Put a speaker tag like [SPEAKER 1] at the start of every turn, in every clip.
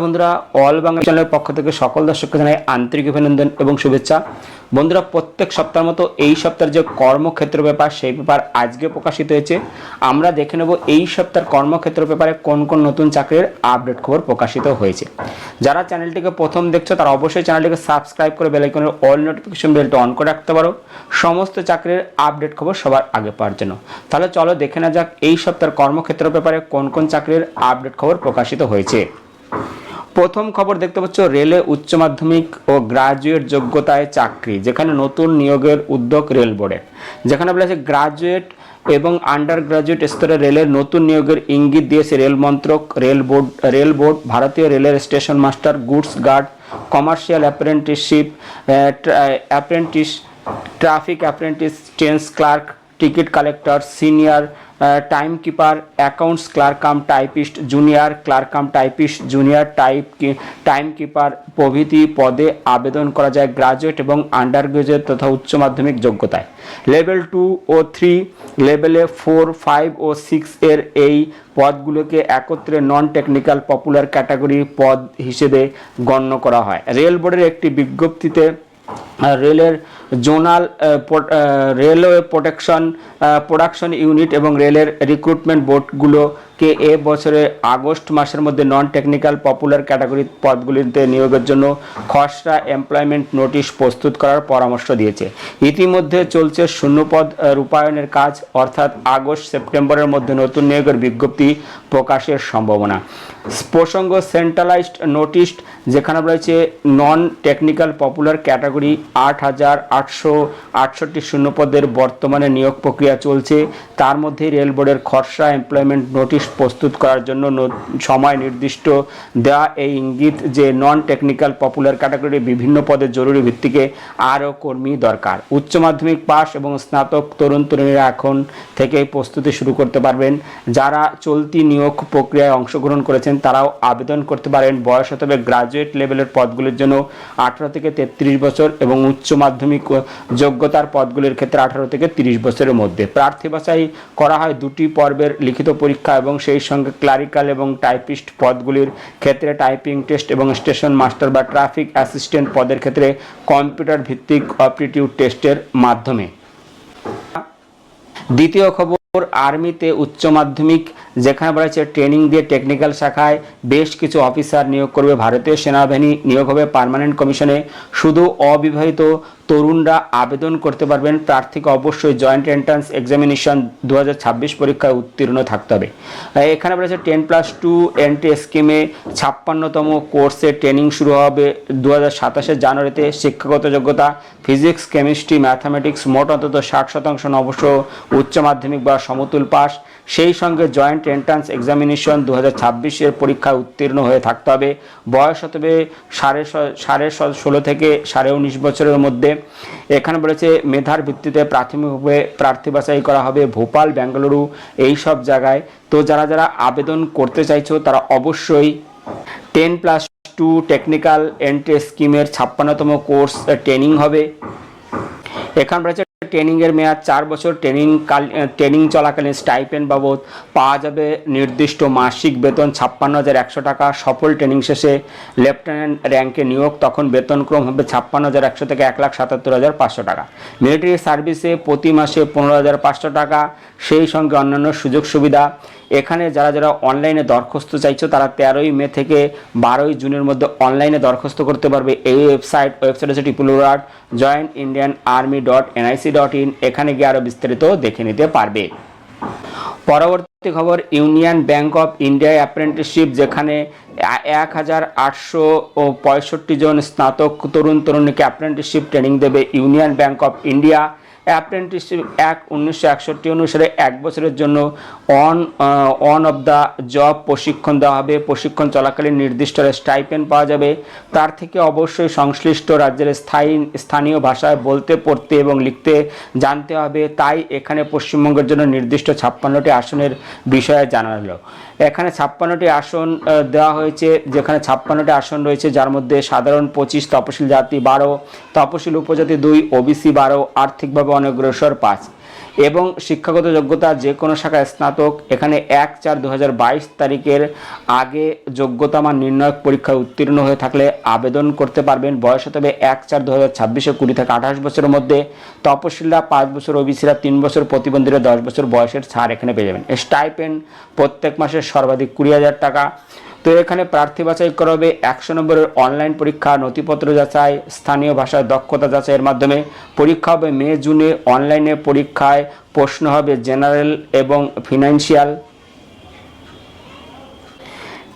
[SPEAKER 1] বন্ধুরা, অল বাংলা চ্যানেলের পক্ষ থেকে সকল দর্শককে জানাই আন্তরিক অভিনন্দন এবং শুভেচ্ছা। বন্ধুরা, প্রত্যেক সপ্তাহের মতো এই সপ্তাহের যে কর্মক্ষেত্র পেপার, সেই পেপার আজকে প্রকাশিত হয়েছে। আমরা দেখে নেব এই সপ্তাহের কর্মক্ষেত্র পেপারে কোন কোন নতুন চাকরির আপডেট খবর প্রকাশিত হয়েছে। যারা চ্যানেলটিকে প্রথম দেখছো তারা অবশ্যই চ্যানেলটিকে সাবস্ক্রাইব করে বেল আইকনের অল নোটিফিকেশন বেলটা অন করে রাখতে পারো সমস্ত চাকরির আপডেট খবর সবার আগে পাওয়ার জন্য। তাহলে চলো দেখে না যাক এই সপ্তাহের কর্মক্ষেত্র পেপারে কোন কোন চাকরির আপডেট খবর প্রকাশিত হয়েছে। প্রথম খবর দেখতে পাচ্ছ, রেলে উচ্চ মাধ্যমিক ও গ্রাজুয়েট যোগ্যতায় চাকরি, যেখানে নতুন নিয়োগের উদ্যোগ রেল বোর্ডের। যেখানে বলা আছে গ্রাজুয়েট এবং আন্ডার গ্রাজুয়েট স্তরে রেলের নতুন নিয়োগের ইঙ্গিত দিয়েছে রেল মন্ত্রক, রেল বোর্ড, ভারতীয় রেলের station master, goods guard, commercial apprenticeship, traffic apprentice, change clerk, ticket collector, senior time keeper, accounts clerk cum typist, junior clerk cum typist, junior time keeper প্রভৃতি পদে আবেদন করা যায় গ্রাজুয়েট এবং আন্ডার গ্রাজুয়েট তথা উচ্চ মাধ্যমিক যোগ্যতায়। লেভেল 2 ও 3, লেভেলে 4, 5 ও 6 এর এই পদগুলোকে একত্রে নন টেকনিক্যাল পপুলার ক্যাটাগরি পদ হিসেবে গণ্য করা হয়। রেল বোর্ডের একটি বিজ্ঞপ্তিতে রেলের জোনাল রেলওয়ে প্রোডাকশন ইউনিট এবং রেলের রিক্রুটমেন্ট বোর্ডগুলোকে এ বছরে আগস্ট মাসের মধ্যে নন টেকনিক্যাল পপুলার ক্যাটাগরি পদগুলিতে নিয়োগের জন্য খসড়া এমপ্লয়মেন্ট নোটিশ প্রস্তুত করার পরামর্শ দিয়েছে। ইতিমধ্যে চলছে শূন্যপদ রূপায়ণের কাজ, অর্থাৎ আগস্ট সেপ্টেম্বরের মধ্যে নতুন নিয়োগের বিজ্ঞপ্তি প্রকাশের সম্ভাবনা। প্রসঙ্গ সেন্ট্রালাইজড নোটিশ, যেখানে রয়েছে নন টেকনিক্যাল পপুলার ক্যাটাগরি 8,868 শূন্যপদের বর্তমানে নিয়োগ প্রক্রিয়া চলছে। তার মধ্যে রেল বোর্ডের খসড়া এমপ্লয়মেন্ট নোটিশ প্রস্তুত করার জন্য সময় নির্দিষ্ট দেওয়া এই ইঙ্গিত যে নন টেকনিক্যাল পপুলার ক্যাটাগরির বিভিন্ন পদে জরুরি ভিত্তিতে আরও কর্মী দরকার। উচ্চ মাধ্যমিক পাস এবং স্নাতক তরুণ তরুণীরা এখন থেকেই প্রস্তুতি শুরু করতে পারবেন। যারা চলতি নিয়োগ প্রক্রিয়ায় অংশগ্রহণ করেছেন তারাও আবেদন করতে পারেন। বয়স হতে হবে গ্রাজুয়েট লেভেলের পদগুলির জন্য 18 থেকে 33 বছর এবং উচ্চ মাধ্যমিক যোগ্যতার পদগুলির ক্ষেত্রে 18 থেকে 30 বছরের মধ্যে। প্রার্থী বাছাই করা হয় 2টি পর্বের লিখিত পরীক্ষা এবং সেই সঙ্গে ক্লারিক্যাল এবং টাইপিস্ট পদগুলির ক্ষেত্রে টাইপিং টেস্ট এবং স্টেশন মাস্টার বা ট্রাফিক অ্যাসিস্ট্যান্ট পদের ক্ষেত্রে কম্পিউটার ভিত্তিক অ্যাপটিটিউড টেস্টের মাধ্যমে। দ্বিতীয় খবর, আর্মিতে উচ্চ মাধ্যমিক, যেখানে বলা হচ্ছে ট্রেনিং দিয়ে টেকনিক্যাল শাখায় বেশ কিছু অফিসার নিয়োগ করবে ভারতীয় সেনাবাহিনী। নিয়োগ হবে পার্মানেন্ট কমিশনে। শুধু অবিবাহিত তরুণরা আবেদন করতে পারবেন। প্রার্থীকে অবশ্যই জয়েন্ট এন্ট্রান্স এক্সামিনেশন 2026 পরীক্ষায় উত্তীর্ণ থাকতে হবে। এখানে বলা হচ্ছে 10+2 এন্ট্রি স্কিমে 56তম কোর্সে ট্রেনিং শুরু হবে 2027 জানুয়ারিতে। শিক্ষাগত যোগ্যতা ফিজিক্স, কেমিস্ট্রি, ম্যাথামেটিক্স, মোট অন্তত 60% অবশ্য উচ্চ মাধ্যমিক বা সমতুল পাস। সেই সঙ্গে জয়েন্ট এন্ট্রান্স এক্সামিনেশন 2026 পরীক্ষায় উত্তীর্ণ হয়ে থাকতে হবে। বয়স হতে হবে 16.5 থেকে 19.5 বছরের মধ্যে। এখানে বলেছে মেধার ভিত্তিতে প্রাথমিকভাবে প্রার্থী বাছাই করা হবে ভোপাল, বেঙ্গালুরু এই সব জায়গায়। তো যারা যারা আবেদন করতে চাইছো তারা অবশ্যই 10+2 টেকনিক্যাল এন্ট্রি স্কিমের 56তম কোর্স ট্রেনিং হবে। এখানে বলেছে ট্রেনিংয়ের মেয়াদ 4 বছর। ট্রেনিং চলাকালীন স্টাইপেন্ড বাবদ পাওয়া যাবে নির্দিষ্ট মাসিক বেতন 56,100 টাকা। সফল ট্রেনিং শেষে লেফটেন্যান্ট র্যাঙ্কে নিয়োগ, তখন বেতনক্রম হবে 56,100 থেকে 1,77,500 টাকা। মিলিটারি সার্ভিসে প্রতি মাসে 15,500 টাকা। সেই সঙ্গে অন্যান্য সুযোগ সুবিধা। এখানে যারা যারা অনলাইনে দরখাস্ত চাইছো তারা 13ই মে থেকে 12ই জুনের মধ্যে অনলাইনে দরখাস্ত করতে পারবে। এই ওয়েবসাইট হচ্ছে www.joinindianarmy.nic.in। এখানে গিয়ে আরও বিস্তারিত দেখে নিতে পারবে। পরবর্তী খবর, union bank of India apprenticeship, যেখানে 1,865 জন স্নাতক তরুণ তরুণীকে অ্যাপ্রেন্টিসশিপ ট্রেনিং দেবে union bank of India. Apprenticeship act 1961 অনুসারে 1 বছরের জন্য অন অফ দ্য জব প্রশিক্ষণ দেওয়া হবে। প্রশিক্ষণ চলাকালীন নির্দিষ্ট স্টাইপেন্ড পাওয়া যাবে। তার থেকে অবশ্যই সংশ্লিষ্ট রাজ্যের স্থানীয় ভাষায় বলতে, পড়তে এবং লিখতে জানতে হবে। তাই এখানে পশ্চিমবঙ্গের জন্য নির্দিষ্ট 56টি আসনের বিষয়ে জানালো। এখানে 56টি আসন দেওয়া হয়েছে, যেখানে 56টি আসন রয়েছে, যার মধ্যে সাধারণ 25, তপশিল জাতি 12, তপশিল উপজাতি 2, ওবিসি 12, আর্থিকভাবে অনগ্রসর 5। এবং শিক্ষাগত যোগ্যতা যে কোনো শাখায় স্নাতক। এখানে 1/4/2022 তারিখের আগে যোগ্যতামান নির্ণায়ক পরীক্ষায় উত্তীর্ণ হয়ে থাকলে আবেদন করতে পারবেন। বয়স হতে হবে 1/4/2026 20 থেকে 28 বছরের মধ্যে। তপশিলরা 5 বছর, ওবিসিরা 3 বছর, প্রতিবন্ধীরা 10 বছর বয়সের ছাড় এখানে পেয়ে যাবেন। স্টাইপেন্ড প্রত্যেক মাসে সর্বাধিক 20,000 টাকা। তো এখানে প্রার্থী বাছাই করা হবে 100 নম্বরের অনলাইন পরীক্ষা, নথিপত্র যাচাই, স্থানীয় ভাষায় দক্ষতা যাচাইয়ের মাধ্যমে। পরীক্ষা হবে মে-জুনে। অনলাইনে পরীক্ষায় প্রশ্ন হবে জেনারেল এবং financial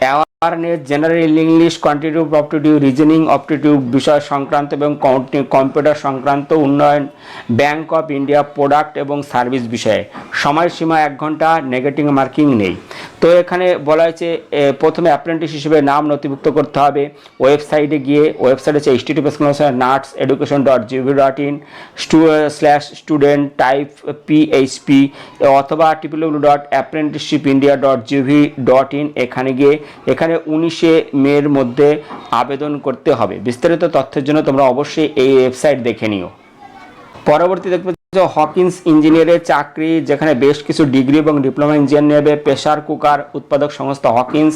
[SPEAKER 1] awareness, general English, quantitative aptitude, reasoning aptitude বিষয় সংক্রান্ত এবং কম্পিউটার সংক্রান্ত উন্নয়ন, ব্যাংক অফ ইন্ডিয়া প্রোডাক্ট এবং সার্ভিস বিষয়ে। সময়সীমা 1 ঘন্টা, নেগেটিভ মার্কিং নেই। তো এখানে বলা হয়েছে প্রথমে অ্যাপ্রেন্টিস হিসেবে নাম নথিভুক্ত করতে হবে। ওয়েবসাইটে গিয়ে, ওয়েবসাইট হচ্ছে https://nuts.education.gov/student type php অথবা www.apprenticeshipindia.gov.in এখানে গিয়ে এখানে 19 মের মধ্যে আবেদন করতে হবে। বিস্তারিত তথ্যের জন্য তোমরা অবশ্যই এই ওয়েবসাইট দেখে নিও। পরবর্তী দেখবে হকিন্স ইঞ্জিনিয়ারের চাকরি, যেখানে বেশ কিছু ডিগ্রি এবং ডিপ্লোমা ইঞ্জিনিয়ার নেবে। প্রেসার কুকার উৎপাদক সংস্থা হকিন্স,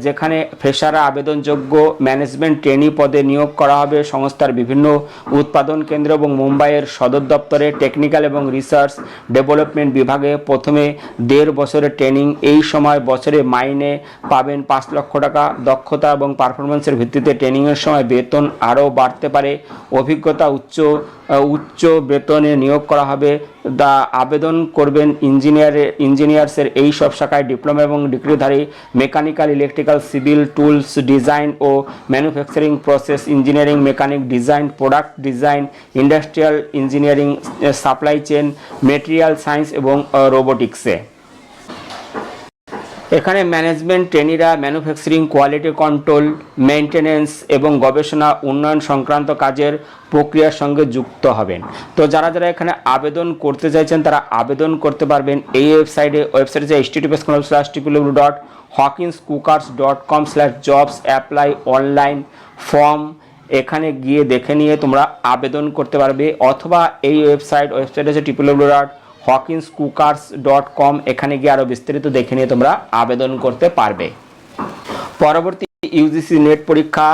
[SPEAKER 1] যেখানে ফ্রেশাররা আবেদনযোগ্য। ম্যানেজমেন্ট ট্রেনি পদে নিয়োগ করা হবে সংস্থার বিভিন্ন উৎপাদন কেন্দ্র এবং মুম্বাইয়ের সদর দপ্তরে। টেকনিক্যাল এবং রিসার্চ ডেভেলপমেন্ট বিভাগে প্রথমে 1.5 বছরের ট্রেনিং। এই সময় বছরে মাইনে পাবেন 5 লক্ষ টাকা। দক্ষতা এবং পারফরমেন্সের ভিত্তিতে ট্রেনিংয়ের সময় বেতন আরও বাড়তে পারে। অভিজ্ঞতা উচ্চ বেতনে নিয়োগ করা হবে। আবেদন করবেন ইঞ্জিনিয়ার্সের এই সব শাখায় ডিপ্লোমা এবং ডিগ্রিধারী mechanical, electrical, civil, tools design ও manufacturing, process engineering, mechanic design, product design, industrial engineering, supply chain, material science এবং রোবোটিক্সে। এখানে ম্যানেজমেন্ট ট্রেনিরা ম্যানুফ্যাকচারিং, কোয়ালিটি কন্ট্রোল, মেইনটেনেন্স এবং গবেষণা উন্নয়ন সংক্রান্ত কাজের প্রক্রিয়ার সঙ্গে যুক্ত হবেন। তো যারা এখানে আবেদন করতে চাইছেন তারা আবেদন করতে পারবেন এই ওয়েবসাইটে হচ্ছে https://www.hawkinscookers.com/jobs/apply online form। এখানে গিয়ে দেখে নিয়ে তোমরা আবেদন করতে পারবে। অথবা এই ওয়েবসাইট হচ্ছে www.hawkinscookers.com, এখানে গিয়ে আরও বিস্তারিত দেখে নিয়ে তোমরা আবেদন করতে পারবে। পরবর্তী ইউজিসি নেট পরীক্ষা